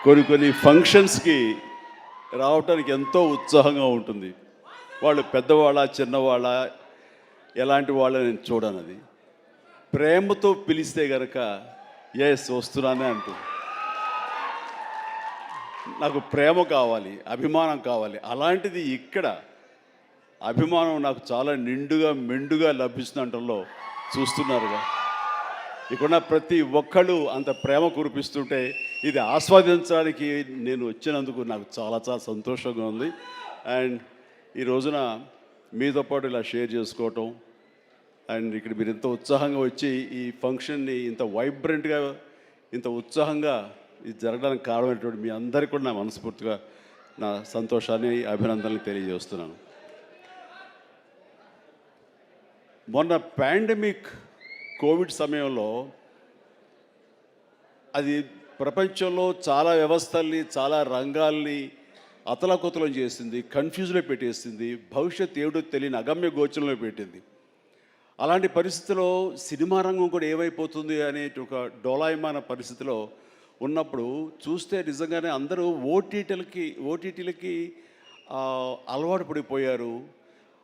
కొన్ని ఫంక్షన్స్కి రావటానికి ఎంతో ఉత్సాహంగా ఉంటుంది. వాళ్ళు పెద్దవాళ్ళ చిన్నవాళ్ళ ఎలాంటి వాళ్ళని నేను చూడను. అది ప్రేమతో పిలిస్తే కనుక ఎస్ వస్తున్నానే అంటుంది. నాకు ప్రేమ కావాలి, అభిమానం కావాలి. అలాంటిది ఇక్కడ అభిమానం నాకు చాలా నిండుగా మెండుగా లభిస్తుండటంలో చూస్తున్నారుగా. ఇక్కడ ప్రతి ఒక్కళ్ళు అంత ప్రేమ కురిపిస్తుంటే ఇది ఆస్వాదించడానికి నేను వచ్చినందుకు నాకు చాలా చాలా సంతోషంగా ఉంది. అండ్ ఈ రోజున మీతో పాటు ఇలా షేర్ చేసుకోవటం అండ్ ఇక్కడ మీరు ఇంత ఉత్సాహంగా వచ్చి ఈ ఫంక్షన్ని ఇంత వైబ్రెంట్గా ఇంత ఉత్సాహంగా ఇది జరగడానికి కారణమైనటువంటి మీ అందరికీ కూడా నా మనస్ఫూర్తిగా నా సంతోషాన్ని అభినందనలు తెలియజేస్తున్నాను. మొన్న పాండమిక్ కోవిడ్ సమయంలో అది ప్రపంచంలో చాలా వ్యవస్థల్ని చాలా రంగాల్ని అతలాకుతలం చేసింది, కన్ఫ్యూజ్లో పెట్టేసింది, భవిష్యత్ ఏమిటో తెలియని అగమ్య గోచరంలో పెట్టింది. అలాంటి పరిస్థితిలో సినిమా రంగం కూడా ఏమైపోతుంది అనే ఒక డోలాయమాన పరిస్థితిలో ఉన్నప్పుడు చూస్తే నిజంగానే అందరూ ఓటీటీలకి అలవాటు పడిపోయారు.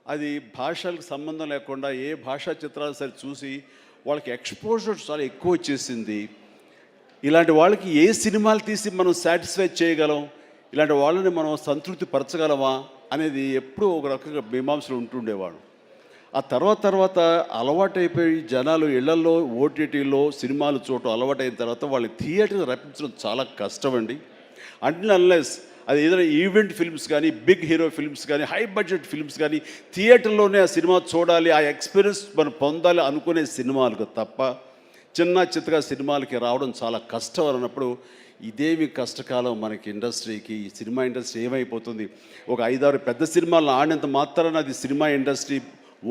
అది భాషలకు సంబంధం లేకుండా ఏ భాషా చిత్రాలు సరే చూసి వాళ్ళకి ఎక్స్పోజర్ చాలా ఎక్కువ వచ్చేసింది. ఇలాంటి వాళ్ళకి ఏ సినిమాలు తీసి మనం సాటిస్ఫై చేయగలం, ఇలాంటి వాళ్ళని మనం సంతృప్తి పరచగలమా అనేది ఎప్పుడూ ఒక రకంగా మీమాంసలు ఉంటుండేవాడు. ఆ తర్వాత అలవాటైపోయి జనాలు ఇళ్లలో ఓటీటీలో సినిమాలు చూడటం అలవాటైన తర్వాత వాళ్ళని థియేటర్కి రప్పించడం చాలా కష్టం అండి. అన్లెస్ అది ఏదైనా ఈవెంట్ ఫిల్మ్స్ కానీ, బిగ్ హీరో ఫిల్మ్స్ కానీ, హై బడ్జెట్ ఫిల్మ్స్ కానీ థియేటర్లోనే ఆ సినిమా చూడాలి, ఆ ఎక్స్పీరియన్స్ మనం పొందాలి అనుకునే సినిమాలకు తప్ప చిన్న చిత్తగా సినిమాలకి రావడం చాలా కష్టం అన్నప్పుడు ఇదేమి కష్టకాలం మనకి ఇండస్ట్రీకి. ఈ సినిమా ఇండస్ట్రీ ఏమైపోతుంది? ఒక 5-6 పెద్ద సినిమాలను ఆడినంత మాత్రాన అది సినిమా ఇండస్ట్రీ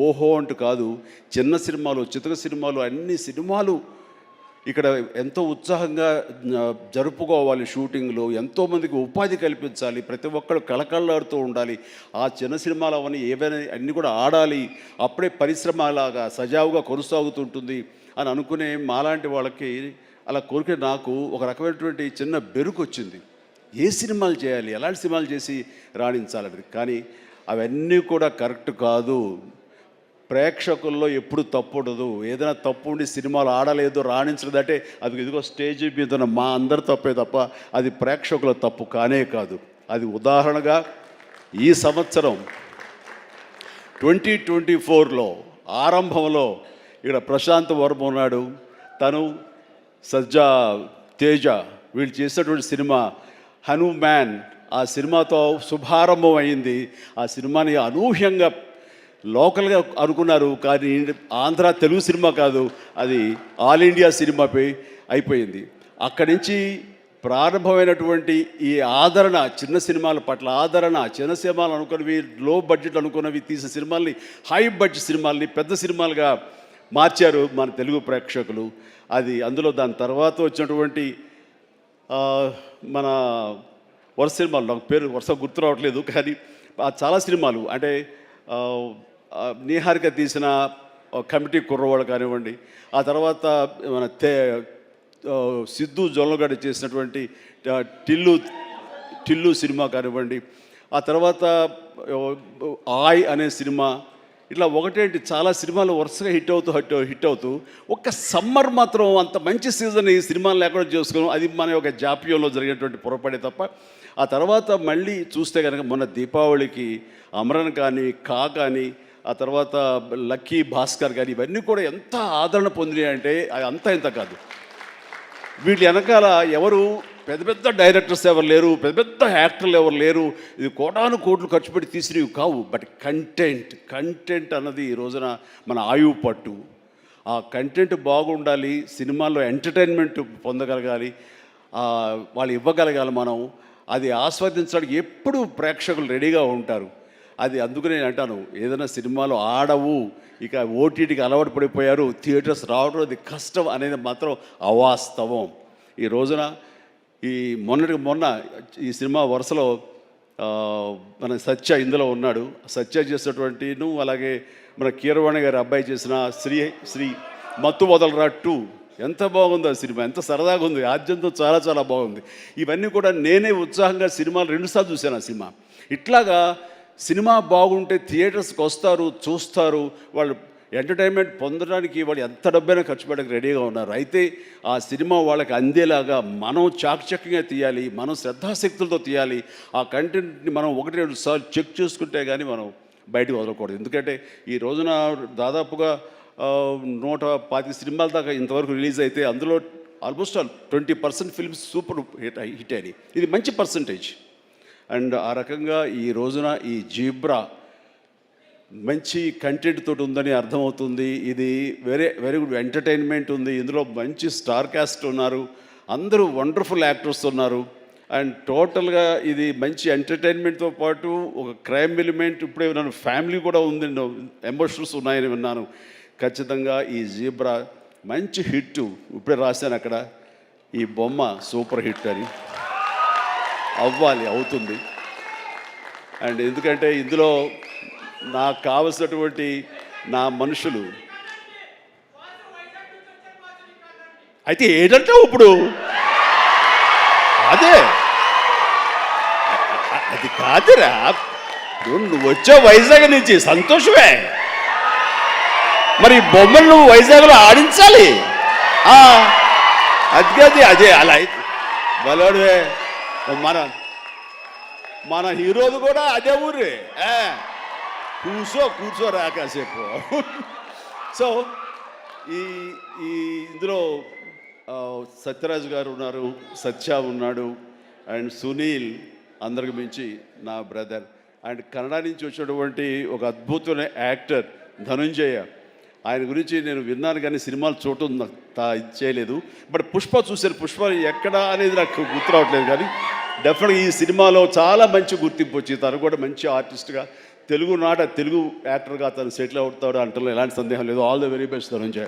ఓహో అంటూ కాదు. చిన్న సినిమాలు, చితక సినిమాలు, అన్ని సినిమాలు ఇక్కడ ఎంతో ఉత్సాహంగా జరుపుకోవాలి. షూటింగ్లో ఎంతోమందికి ఉపాధి కల్పించాలి, ప్రతి ఒక్కరు కళకళలాడుతూ ఉండాలి. ఆ చిన్న సినిమాలు అవన్నీ ఏవైనా అన్నీ కూడా ఆడాలి, అప్పుడే పరిశ్రమ అలాగా సజావుగా కొనసాగుతుంటుంది అని అనుకునే మాలాంటి వాళ్ళకి అలా కోరిక నాకు ఒక రకమైనటువంటి చిన్న బెరుకు వచ్చింది. ఏ సినిమాలు చేయాలి, ఎలాంటి సినిమాలు చేసి రాణించాలనేది. కానీ అవన్నీ కూడా కరెక్ట్ కాదు. ప్రేక్షకుల్లో ఎప్పుడు తప్పు ఉండదు. ఏదైనా తప్పు ఉండి సినిమాలు ఆడలేదు, రాణించలేదంటే అది ఇదిగో స్టేజ్ మీద మా అందరి తప్పే తప్ప అది ప్రేక్షకుల తప్పు కానే కాదు. అది ఉదాహరణగా ఈ సంవత్సరం 2024లో ఆరంభంలో ఇక్కడ ప్రశాంత్ వర్మ ఉన్నాడు, తను సజ్జా తేజ వీళ్ళు చేసినటువంటి సినిమా హనుమాన్, ఆ సినిమాతో శుభారంభం అయింది. ఆ సినిమాని అనూహ్యంగా లోకల్గా అనుకున్నారు, కానీ ఆంధ్ర తెలుగు సినిమా కాదు, అది ఆల్ ఇండియా సినిమాపై అయిపోయింది. అక్కడి నుంచి ప్రారంభమైనటువంటి ఈ ఆదరణ, చిన్న సినిమాల పట్ల ఆదరణ, చిన్న సినిమాలు అనుకున్నవి, లో బడ్జెట్ అనుకున్నవి తీసిన సినిమాల్ని హై బడ్జెట్ సినిమాల్ని పెద్ద సినిమాలుగా మార్చారు మన తెలుగు ప్రేక్షకులు. అది అందులో దాని తర్వాత వచ్చినటువంటి మన వరుస సినిమాలు, నాకు పేరు వరుస గుర్తు రావట్లేదు, కానీ చాలా సినిమాలు అంటే నీహారిక తీసిన కమిటీ కుర్రవాడు కానివ్వండి, ఆ తర్వాత మన సిద్ధు జొల్లగడ్డ చేసినటువంటి టిల్లు సినిమా కానివ్వండి, ఆ తర్వాత ఆయ్ అనే సినిమా, ఇట్లా ఒకటేంటి చాలా సినిమాలు వరుసగా హిట్ అవుతూ ఒక్క సమ్మర్ మాత్రం అంత మంచి సీజన్ ఈ సినిమాలు లేకుండా చేసుకోవడం అది మన ఒక జాప్యంలో జరిగినటువంటి పొరపడే తప్ప. ఆ తర్వాత మళ్ళీ చూస్తే కనుక మొన్న దీపావళికి అమరన్ కానీ, కానీ, ఆ తర్వాత లక్కీ భాస్కర్ కానీ ఇవన్నీ కూడా ఎంత ఆదరణ పొందినాయి అంటే అది అంతా ఇంత కాదు. వీటి వెనకాల ఎవరు పెద్ద పెద్ద డైరెక్టర్స్ ఎవరు లేరు, పెద్ద పెద్ద యాక్టర్లు ఎవరు లేరు, ఇది కోటాను కోట్లు ఖర్చు పెట్టి తీసినవి కావు. బట్ కంటెంట్ అన్నది ఈ రోజున మన ఆయువు పట్టు. ఆ కంటెంట్ బాగుండాలి, సినిమాల్లో ఎంటర్టైన్మెంట్ పొందగలగాలి, వాళ్ళు ఇవ్వగలగాలి. మనం అది ఆస్వాదించడానికి ఎప్పుడు ప్రేక్షకులు రెడీగా ఉంటారు. అది అందుకనే నేను అంటాను, ఏదైనా సినిమాలు ఆడవు, ఇక ఓటీటీకి అలవాటు పడిపోయారు, థియేటర్స్ రావడం అది కష్టం అనేది మాత్రం అవాస్తవం. ఈ రోజున మొన్న ఈ సినిమా వరుసలో మన సత్య ఇందులో ఉన్నాడు. సత్య చేసినటువంటి అలాగే మన కీరవాణి గారి అబ్బాయి చేసిన శ్రీ మత్తు వదలరా 2 ఎంత బాగుంది ఆ సినిమా, ఎంత సరదాగా ఉంది, ఆద్యంతో చాలా చాలా బాగుంది. ఇవన్నీ కూడా నేనే ఉత్సాహంగా సినిమాలు 2 సార్లు చూశాను ఆ సినిమా. ఇట్లాగా సినిమా బాగుంటే థియేటర్స్కి వస్తారు, చూస్తారు, వాళ్ళు ఎంటర్టైన్మెంట్ పొందడానికి వాళ్ళు ఎంత డబ్బైనా ఖర్చు పెట్టడానికి రెడీగా ఉన్నారు. అయితే ఆ సినిమా వాళ్ళకి అందేలాగా మనం చాకచక్యంగా తీయాలి, మనం శ్రద్ధాశక్తులతో తీయాలి. ఆ కంటెంట్ని మనం 1-2 సార్లు చెక్ చేసుకుంటే కానీ మనం బయటకు వదలకూడదు. ఎందుకంటే ఈ రోజున దాదాపుగా 125 సినిమాల దాకా ఇంతవరకు రిలీజ్ అయితే అందులో ఆల్మోస్ట్ 20% ఫిల్మ్స్ సూపర్ హిట్ అయినాయి. ఇది మంచి పర్సంటేజ్. అండ్ ఆ రకంగా ఈ రోజున ఈ జీబ్రా మంచి కంటెంట్ తోటి ఉందని అర్థమవుతుంది. ఇది వెరీ గుడ్ ఎంటర్టైన్మెంట్ ఉంది. ఇందులో మంచి స్టార్ కాస్ట్ ఉన్నారు, అందరూ వండర్ఫుల్ యాక్టర్స్ ఉన్నారు. అండ్ టోటల్గా ఇది మంచి ఎంటర్టైన్మెంట్తో పాటు ఒక క్రైమ్ ఎలిమెంట్, ఇప్పుడే విన్నాను ఫ్యామిలీ కూడా ఉంది, ఎమోషన్స్ ఉన్నాయని విన్నాను. ఖచ్చితంగా ఈ జీబ్రా మంచి హిట్. ఇప్పుడే రాశాను అక్కడ, ఈ బొమ్మ సూపర్ హిట్ అని. అవ్వాలి, అవుతుంది. అండ్ ఎందుకంటే ఇందులో నాకు కావలసినటువంటి నా మనుషులు అయితే ఏంటంటే ఇప్పుడు అదే అది కాదురా, నువ్వు వచ్చావు వైజాగ్ నుంచి, సంతోషమే. మరి బొమ్మలు నువ్వు వైజాగ్లో ఆడించాలి. అది అదే అలా అయితే బలవాడువే. మన హీరోది కూడా అదే ఊరే. కూర్చోరా కాసేపు. సో ఈ ఇందులో సత్యరాజు గారు ఉన్నారు, సత్య ఉన్నాడు, అండ్ సునీల్, అందరికి మించి నా బ్రదర్. అండ్ కన్నడ నుంచి వచ్చినటువంటి ఒక అద్భుతమైన యాక్టర్ ధనుంజయ. ఆయన గురించి నేను విన్నాను కానీ సినిమాలు చూడటం ఇది చేయలేదు. బట్ పుష్ప చూశాను. పుష్ప ఎక్కడ అనేది నాకు గుర్తు రావట్లేదు, కానీ డెఫినెట్గా ఈ సినిమాలో చాలా మంచి గుర్తింపు వచ్చి తను కూడా మంచి ఆర్టిస్ట్గా తెలుగు యాక్టర్గా తను సెటిల్ అవుతాడు అంటలో ఎలాంటి సందేహం లేదు. All the very best Dhanunjaya.